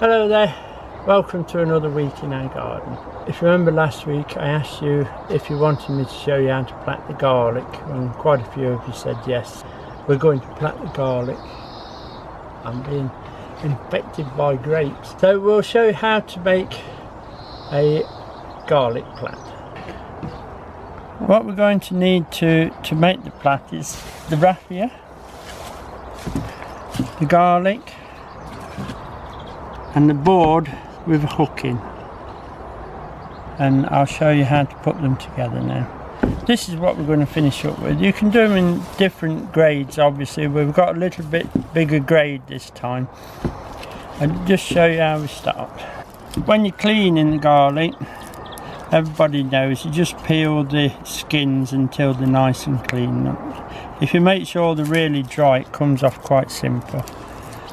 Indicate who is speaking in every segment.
Speaker 1: Hello there, welcome to another week in our garden. If you remember last week I asked you if you wanted me to show you how to plant the garlic, and quite a few of you said yes. We're going to plant the garlic. I'm being infected by grapes. So we'll show you how to make a garlic plant. What we're going to need to make the plant is the raffia, the garlic, and the board with a hook in, and I'll show you how to put them together now. This is what we're going to finish up with. You can do them in different grades, obviously. We've got a little bit bigger grade this time. I'll just show you how we start. When you're cleaning the garlic, everybody knows you just peel the skins until they're nice and clean. If you make sure they're really dry, it comes off quite simple.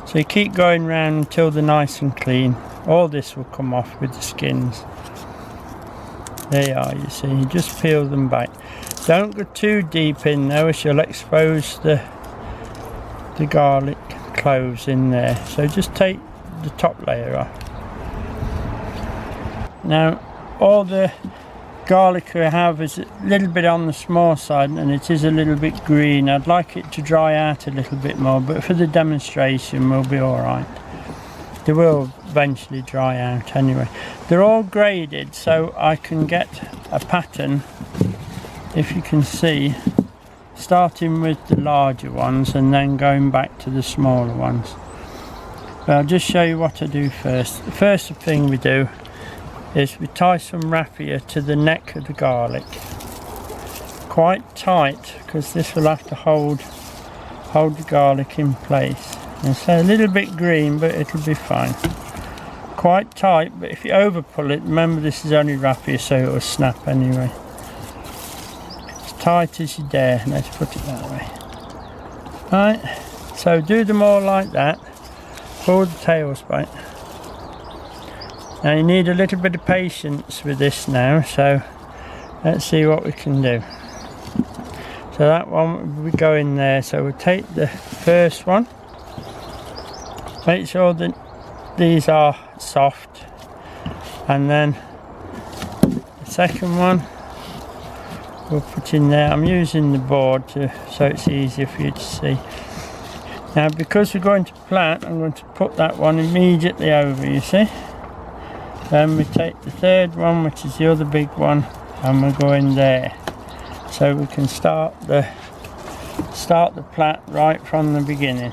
Speaker 1: So you keep going round until they're nice and clean. All this will come off with the skins. There you are, you see, you just peel them back. Don't go too deep in though, as you'll expose the garlic cloves in there. So just take the top layer off. Now, all the garlic I have is a little bit on the small side, and it is a little bit green. I'd like it to dry out a little bit more, but for the demonstration we'll be alright. They will eventually dry out anyway. They're all graded so I can get a pattern, if you can see, starting with the larger ones and then going back to the smaller ones. But I'll just show you what I do first. The first thing we do is we tie some raffia to the neck of the garlic, quite tight, because this will have to hold the garlic in place. And so a little bit green, but it'll be fine. Quite tight, but if you over pull it, remember this is only raffia, so it will snap anyway. As tight as you dare, let's put it that way. Right, so do them all like that. Pull the tails back. Now you need a little bit of patience with this now, so let's see what we can do. So that one will go in there, so we'll take the first one. Make sure that these are soft, and then the second one we'll put in there. I'm using the board so it's easier for you to see. Now because we're going to plant, I'm going to put that one immediately over, you see. Then we take the third one, which is the other big one, and we're going there. So we can start the plant right from the beginning.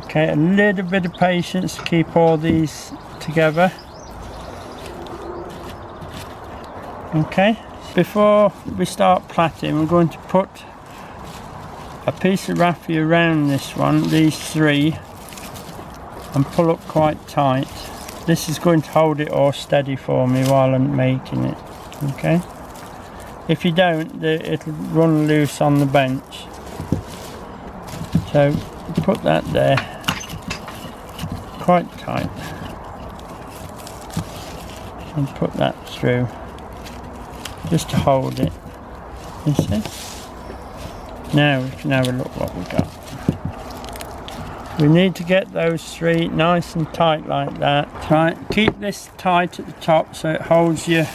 Speaker 1: Okay, a little bit of patience to keep all these together. Okay, before we start plaiting, we're going to put a piece of raffia around this one, these three, and pull up quite tight. This is going to hold it all steady for me while I'm making it. Okay, if you don't, it'll run loose on the bench. So put that there quite tight and put that through just to hold it, you see. Now we can have a look what we got. We need to get those three nice and tight like that. Right, keep this tight at the top so it holds your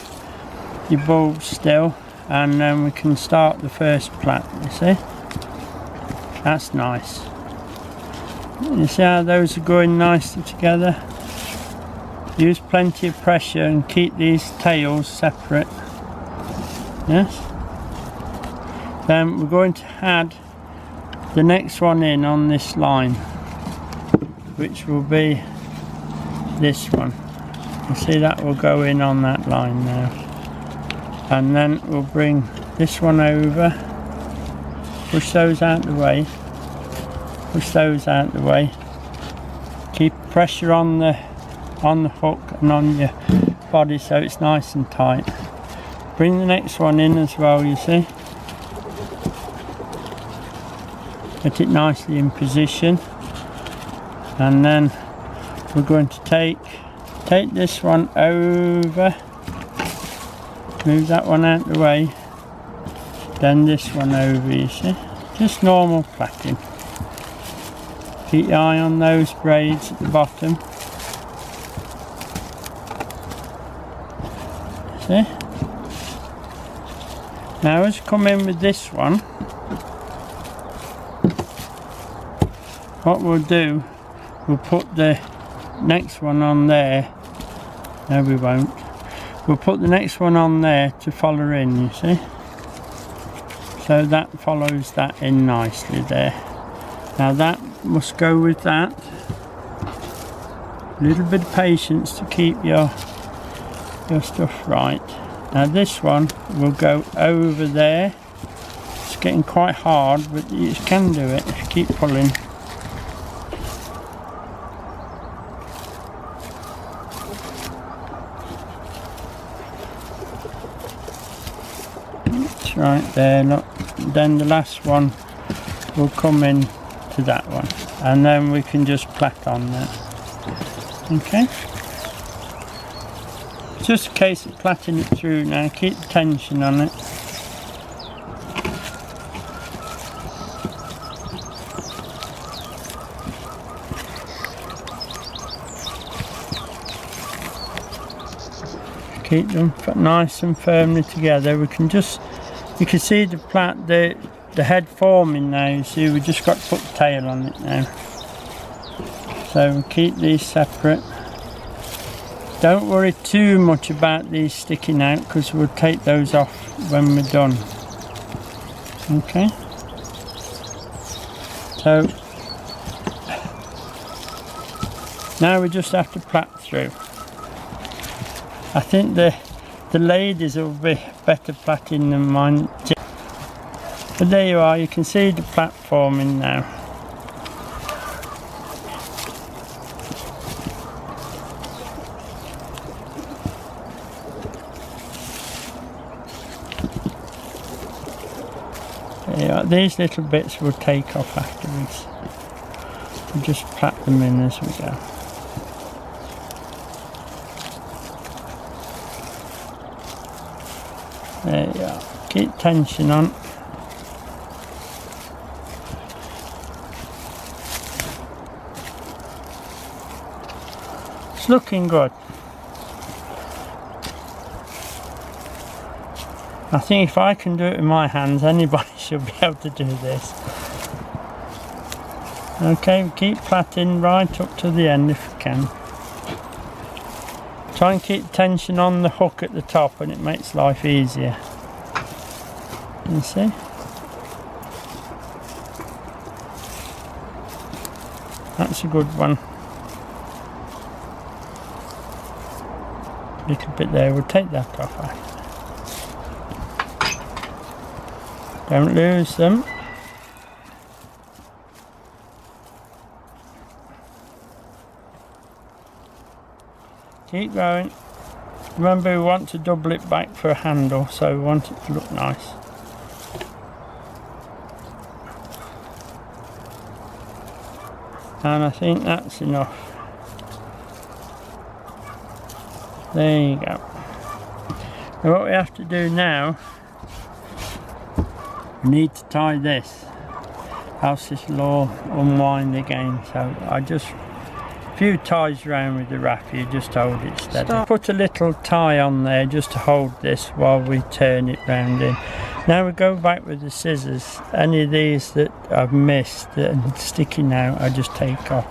Speaker 1: bulb still, and then we can start the first plant, you see. That's nice. You see how those are going nicely together? Use plenty of pressure and keep these tails separate. Yes? Then we're going to add the next one in on this line, which will be this one. You see that will go in on that line now. And then we'll bring this one over, push those out the way, push those out the way, keep pressure on the hook and on your body so it's nice and tight. Bring the next one in as well, you see. Get it nicely in position, and then we're going to take this one over, move that one out the way, then this one over, you see. Just normal plaiting. Keep your eye on those braids at the bottom. see. Now as you come in with this one, what we'll do, we'll put the next one on there. No, we won't. We'll put the next one on there to follow in, you see. So that follows that in nicely there. Now that must go with that. A little bit of patience to keep your stuff right. Now this one will go over there. It's getting quite hard, but you can do it if you keep pulling. It's right there, look. Then the last one will come in to that one, and then we can just plait on that. Okay. Just a case of plaiting it through now. Keep the tension on it. Keep them nice and firmly together. We can just, you can see the plait, the head forming now. You see, we just got to put the tail on it now. So we'll keep these separate. Don't worry too much about these sticking out, because we'll take those off when we're done. Okay. So now we just have to plait through. I think the ladies will be better plaiting than mine. But there you are, you can see the plait forming now. Yeah, these little bits will take off afterwards. We'll just plait them in as we go. There you are. Keep tension on. It's looking good. I think if I can do it with my hands, anybody should be able to do this. Okay, keep plaiting right up to the end if you can. Try and keep tension on the hook at the top, and it makes life easier. You see? That's a good one. A little bit there, we'll take that off after. Don't lose them. Keep going. Remember, we want to double it back for a handle, so we want it to look nice. And I think that's enough. There you go. Now what we have to do now, we need to tie this, else this will all unwind again. So I just, a few ties around with the wrap, you just hold it steady. Put a little tie on there just to hold this while we turn it round in. Now we go back with the scissors. Any of these that I've missed and sticking out, I just take off.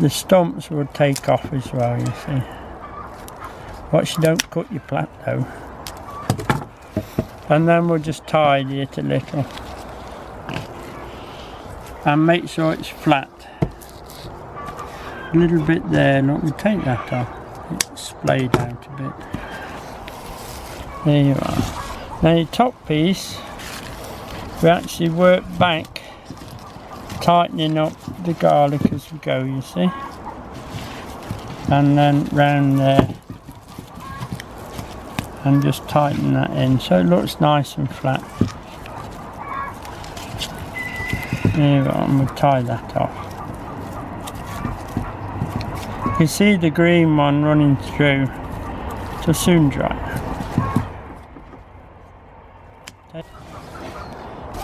Speaker 1: The stumps will take off as well, you see. Watch you don't cut your plait though. And then we'll just tidy it a little. And make sure it's flat. A little bit there, look, we take that off. It's splayed out a bit. There you are. Now your top piece, we actually work back, tightening up the garlic as we go, you see. And then round there. And just tighten that in so it looks nice and flat. There you go, and we'll tie that off. You see the green one running through, so soon dry.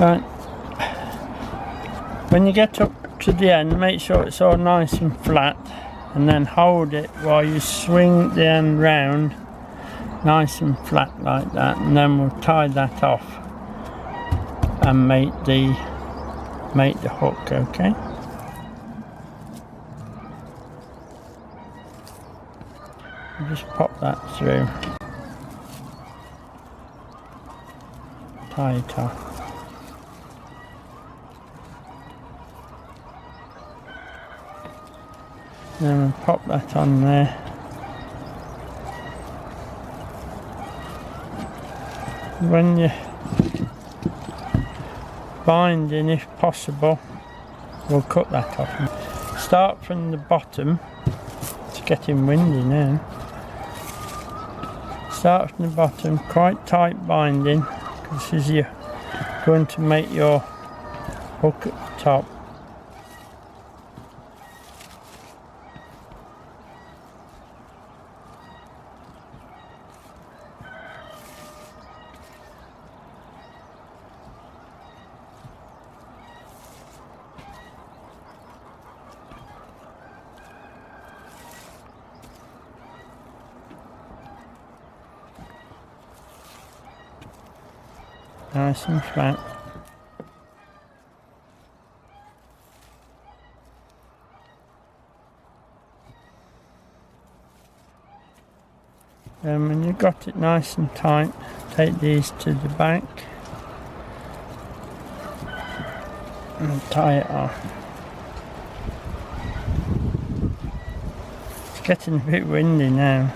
Speaker 1: Right. When you get up to the end, make sure it's all nice and flat, and then hold it while you swing the end round nice and flat like that, and then we'll tie that off and make the hook. Okay, just pop that through, tie it off. Then we'll pop that on there. When you're binding, if possible, we'll cut that off. Start from the bottom. It's getting windy now. Start from the bottom, quite tight binding, because this is you're going to make your hook at the top. Nice and flat. And when you've got it nice and tight, take these to the back and tie it off. It's getting a bit windy now.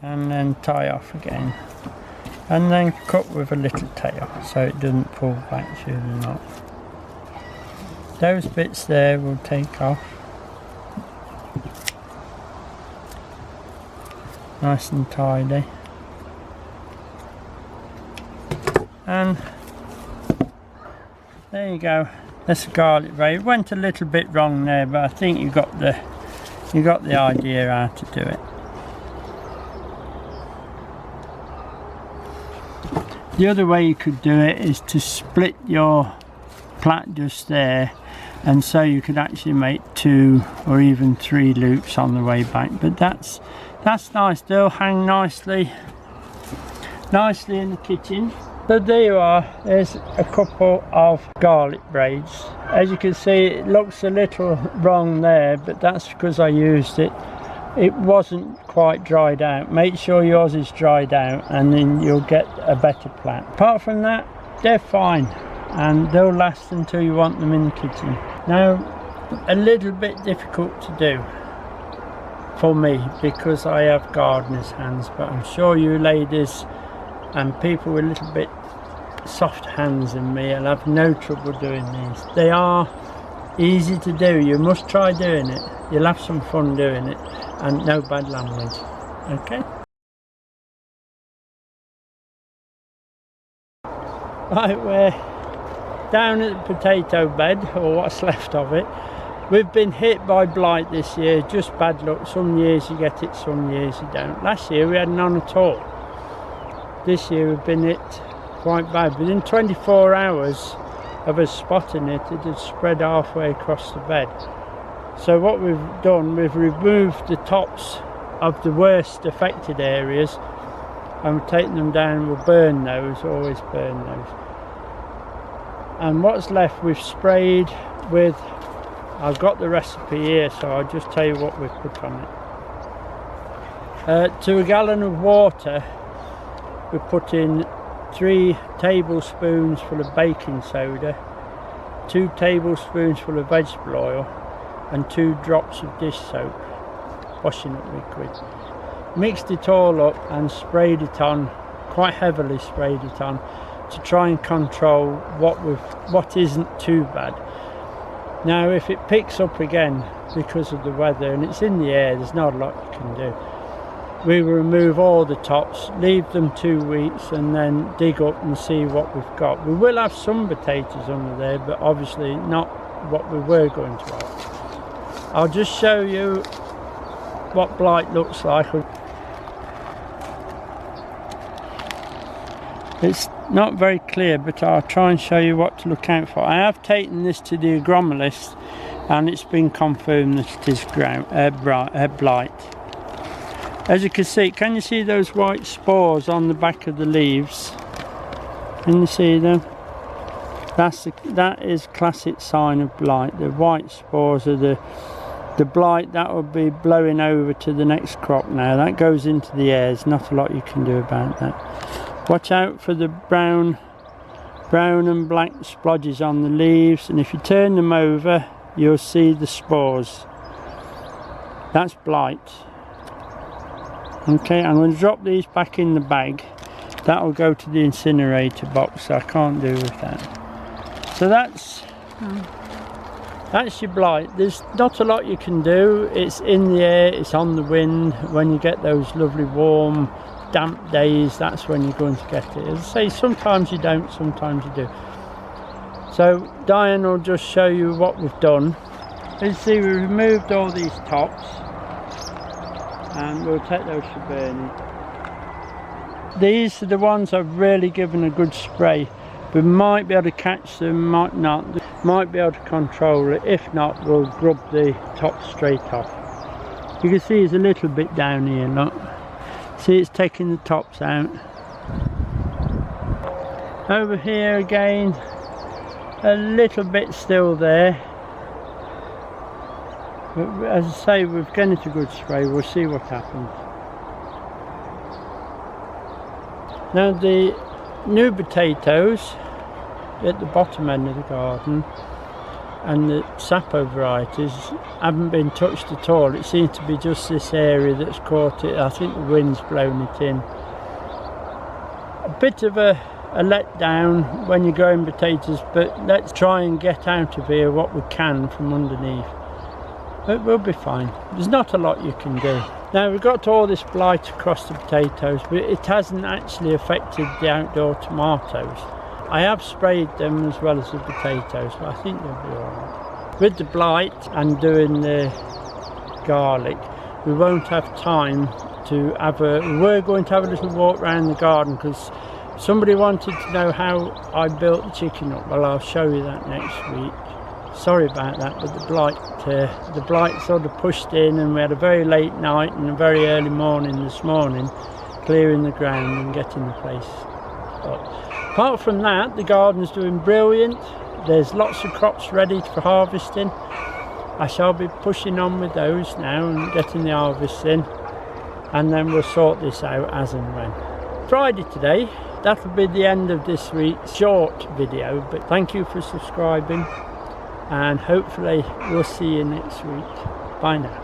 Speaker 1: And then tie off again, and then cut with a little tail so it doesn't pull back through the knot. Those bits there we'll take off, nice and tidy, and there you go. That's a garlic braid. It went a little bit wrong there, but I think you got the idea how to do it. The other way you could do it is to split your plait just there, and so you could actually make 2 or even 3 loops on the way back. But that's nice. They'll hang nicely in the kitchen. So there you are. There's a couple of garlic braids. As you can see, it looks a little wrong there, but that's because I used it. It wasn't quite dried out. Make sure yours is dried out, and then you'll get a better plait. Apart from that, they're fine, and they'll last until you want them in the kitchen. Now, a little bit difficult to do for me because I have gardener's hands, but I'm sure you ladies and people with a little bit soft hands than me will have no trouble doing these. They are easy to do. You must try doing it. You'll have some fun doing it, and no bad language. Okay? Right, we're down at the potato bed, or what's left of it. We've been hit by blight this year, just bad luck. Some years you get it, some years you don't. Last year we had none at all. This year we've been hit quite bad. Within 24 hours of us spotting it, it had spread halfway across the bed. So what we've done, we've removed the tops of the worst affected areas, and we've taken them down. We'll burn those, always burn those. And what's left, we've sprayed with, I've got the recipe here, so I'll just tell you what we've put on it. To a gallon of water, we put in 3 tablespoons full of baking soda, 2 tablespoons full of vegetable oil, and 2 drops of dish soap, washing up liquid. Mixed it all up and sprayed it on, quite heavily sprayed it on, to try and control what isn't too bad. Now if it picks up again because of the weather and it's in the air, there's not a lot you can do. We will remove all the tops, leave them 2 weeks, and then dig up and see what we've got. We will have some potatoes under there, but obviously not what we were going to have. I'll just show you what blight looks like. It's not very clear, but I'll try and show you what to look out for. I have taken this to the agronomist and it's been confirmed that it is blight. As you can see those white spores on the back of the leaves? Can you see them? That is classic sign of blight. The white spores are the blight that will be blowing over to the next crop now. That goes into the air. There's not a lot you can do about that. Watch out for the brown and black splodges on the leaves, and if you turn them over you'll see the spores. That's blight. Okay, I'm going to drop these back in the bag. That will go to the incinerator box, so I can't do with that. So that's your blight. There's not a lot you can do. It's in the air, it's on the wind. When you get those lovely warm damp days, that's when you're going to get it. As I say, sometimes you don't, sometimes you do. So Diane will just show you what we've done. As you see, we removed all these tops and we'll take those for burning. These are the ones I've really given a good spray. We might be able to catch them, might not. Might be able to control it. If not, we'll grub the top straight off. You can see it's a little bit down here, look. See, it's taking the tops out. Over here again, a little bit still there. But as I say, we've given it a good spray. We'll see what happens. Now the new potatoes at the bottom end of the garden and the Sapo varieties haven't been touched at all. It seems to be just this area that's caught it. I think the wind's blown it in. A bit of a letdown when you're growing potatoes, but let's try and get out of here what we can from underneath. But we'll be fine. There's not a lot you can do. Now we've got all this blight across the potatoes, but it hasn't actually affected the outdoor tomatoes. I have sprayed them as well as the potatoes, but I think they'll be alright. With the blight and doing the garlic, we won't have time to have we're going to have a little walk around the garden because somebody wanted to know how I built the chicken up. Well, I'll show you that next week. Sorry about that, but the blight sort of pushed in and we had a very late night and a very early morning this morning clearing the ground and getting the place up. Apart from that, the garden's doing brilliant. There's lots of crops ready for harvesting. I shall be pushing on with those now and getting the harvest in, and then we'll sort this out as and when. Friday today. That'll be the end of this week's short video, but thank you for subscribing and hopefully we'll see you next week. Bye now.